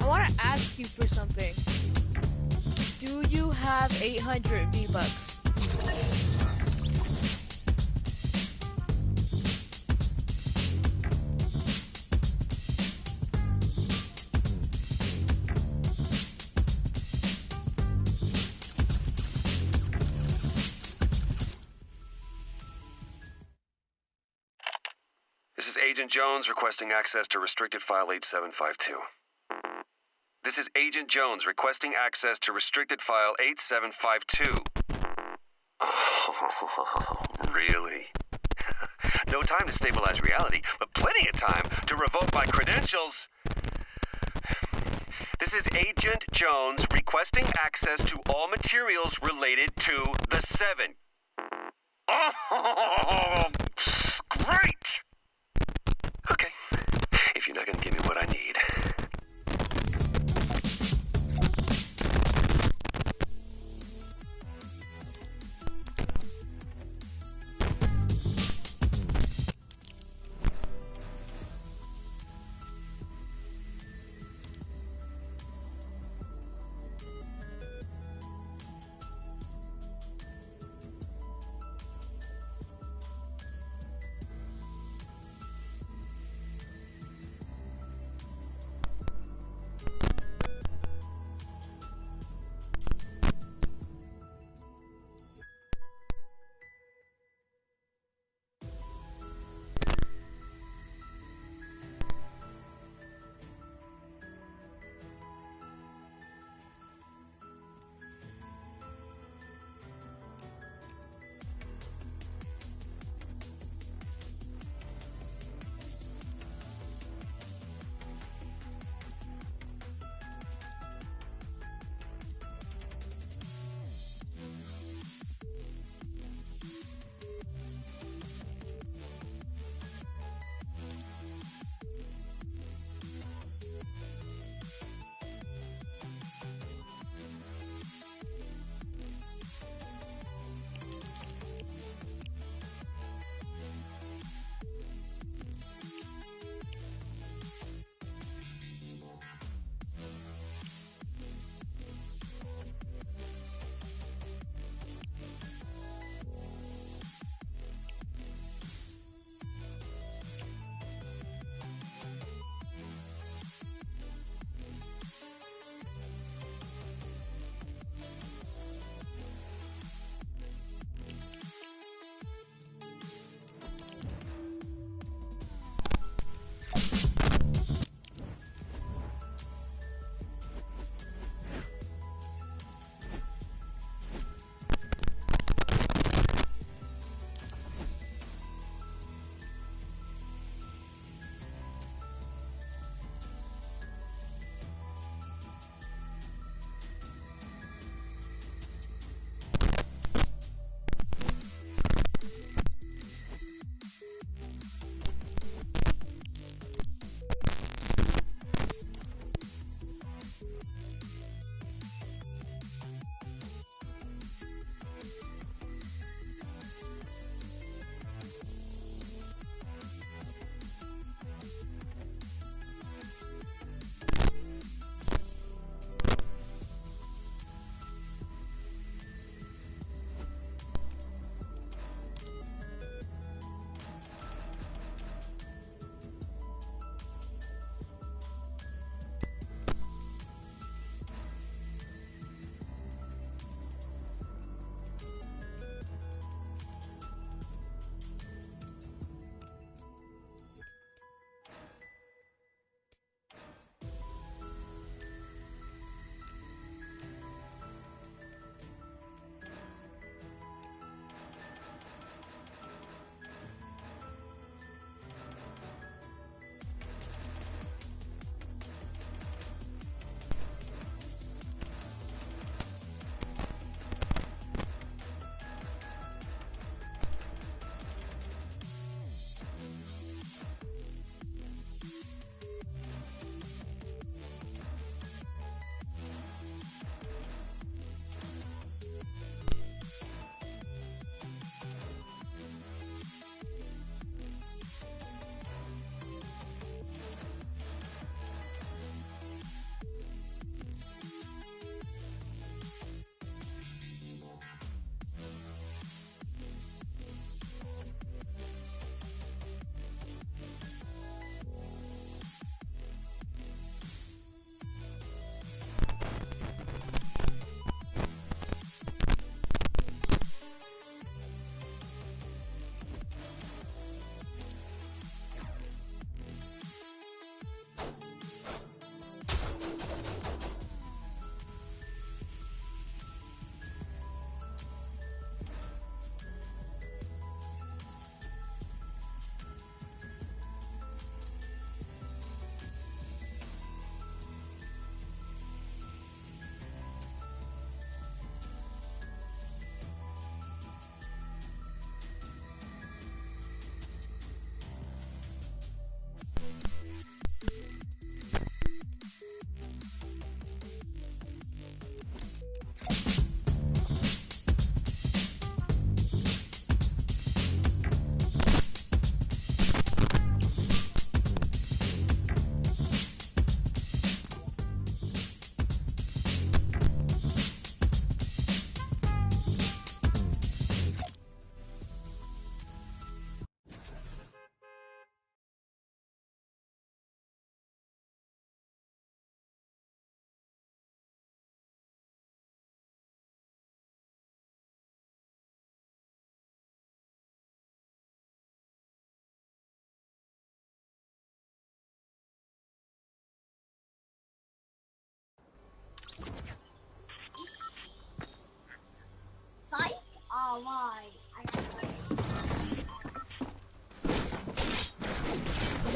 I want to ask you for something. Do you have 800 V-Bucks? This is Agent Jones requesting access to restricted file 8752. This is Agent Jones requesting access to restricted file 8752. Oh, really? No time to stabilize reality, but plenty of time to revoke my credentials. This is Agent Jones requesting access to all materials related to the 7. Oh, great! Okay, if you're not gonna give me what I need.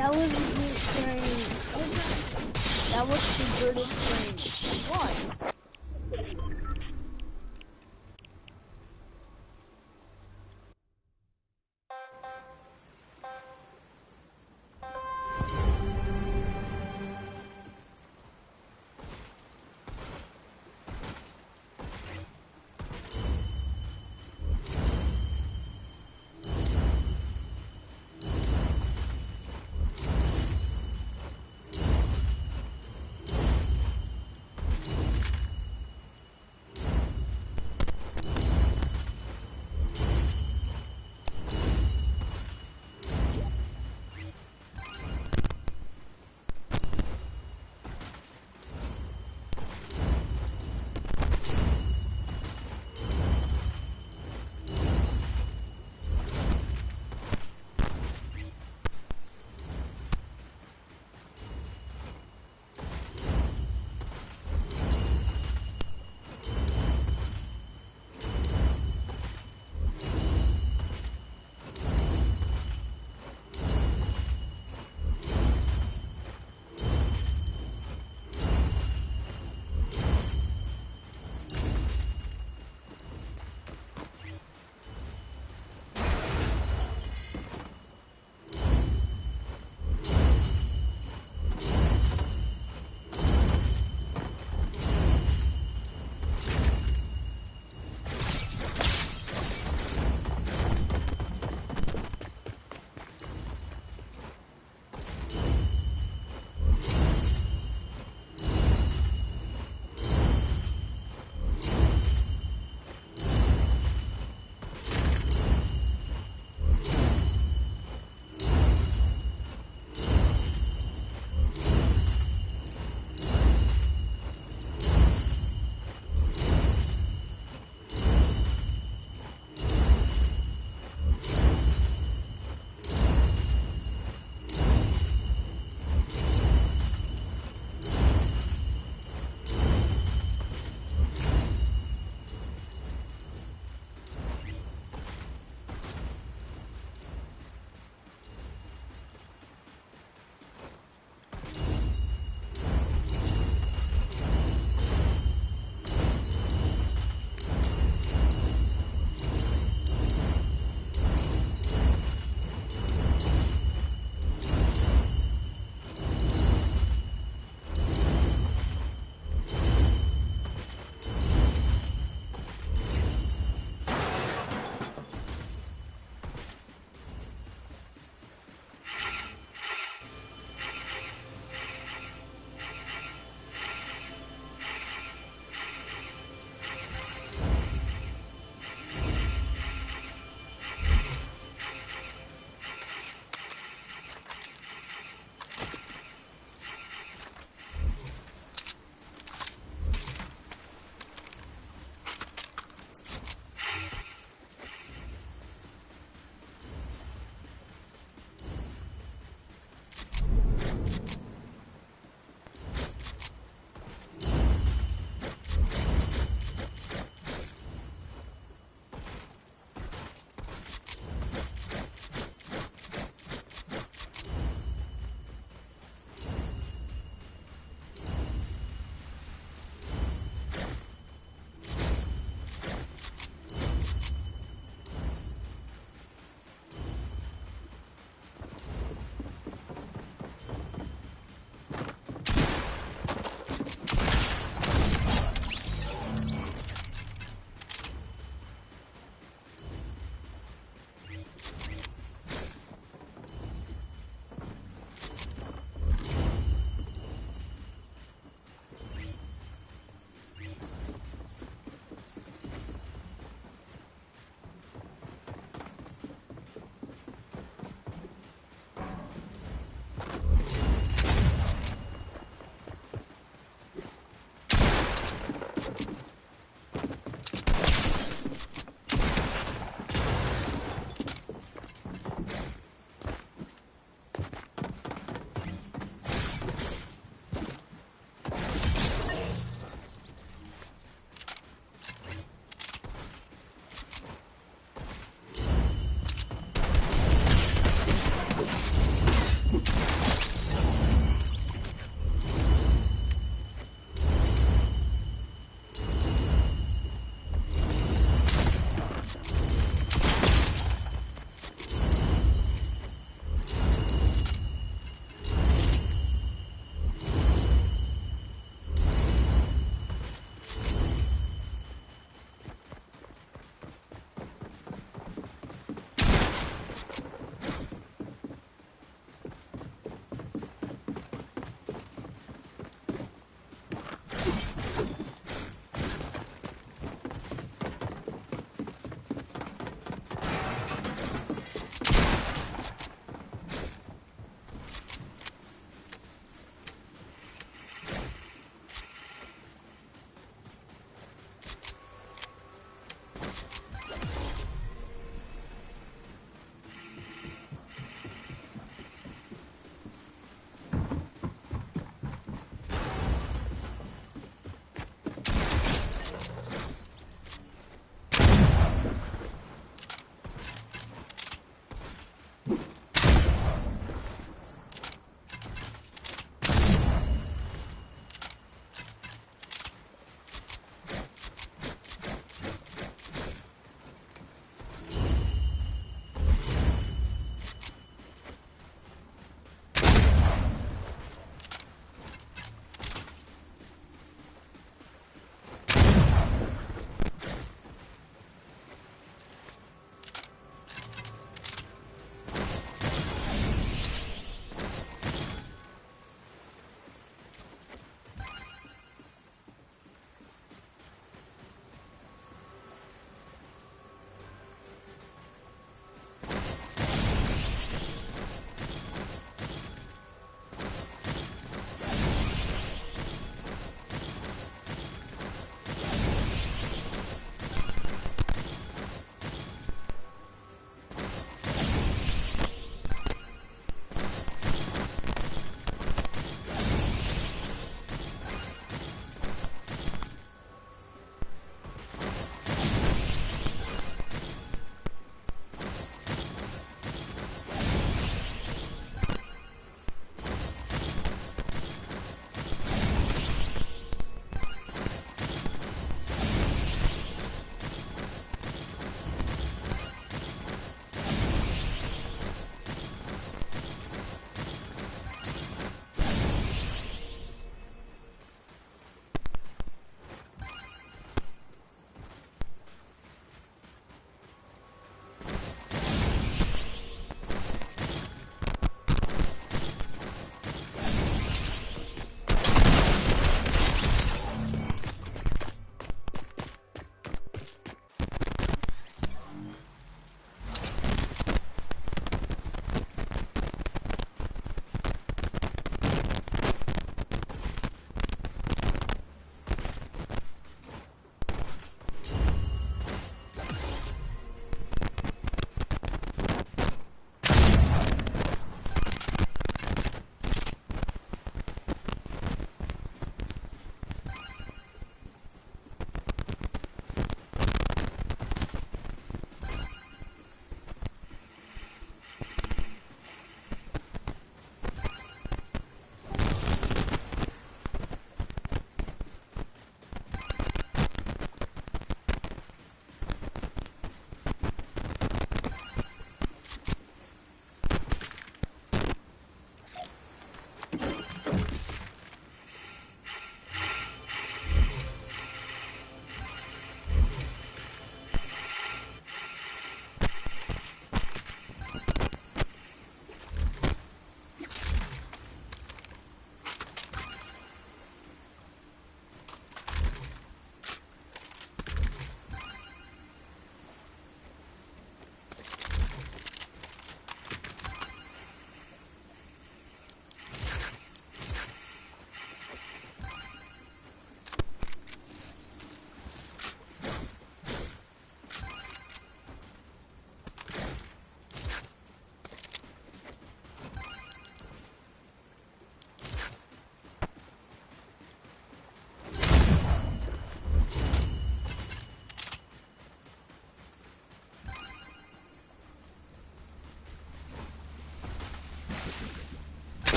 That was strange. That was super strange. Why?